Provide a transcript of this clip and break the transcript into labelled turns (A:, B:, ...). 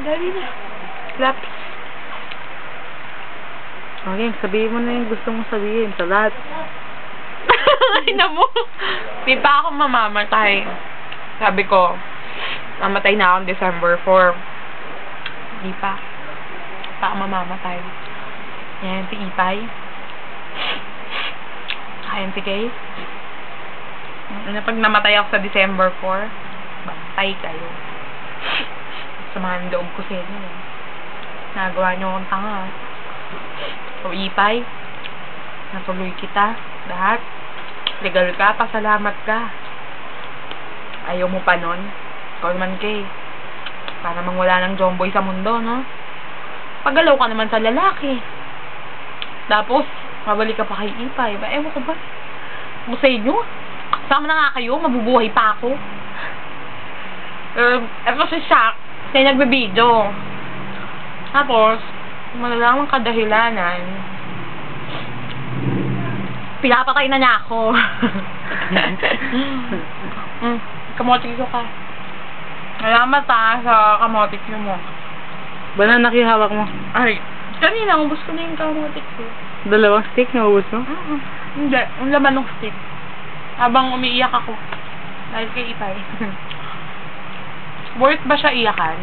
A: Dali na. Slaps.
B: Okay, sabihin mo na yung gusto mong sabihin sa lahat.
A: Ay na mo. Di pa ako mamamatay. Sabi ko, mamatay na ako December 4. Di pa. Di pa ako mamamatay. Yan, si Ipay. Ayan si Kay. Pag namatay ako sa December 4, bantay kayo. Samahan ang loob ko sa inyo. Nagawa niyo akong tanga. So, Ipay, natuloy kita. Lahat. Legal ka, pasalamat ka. Ayaw mo pa nun. Ikaw naman, Kay. Para namang wala ng jomboy sa mundo, no? Pagalaw ka naman sa lalaki. Tapos, mabalik ka pa kay Ipay. Ewan ko ba? Mo sa inyo? Sama na nga kayo, mabubuhay pa ako. Eto si Shaq, siya nagbe-video. Tapos, malalamang kadahilanan, pinapatay na niya ako. Kamotik ko ka. Salamat sa kamotik mo.
B: Bana nakihawak mo?
A: Ay, kanina, ubus ko na yung kamotik ko.
B: 2 stick na ubus mo?
A: Hindi, ang laman ng stick. Habang umiiyak ako. Dahil kay Ipay. Worth ba siya iyakan?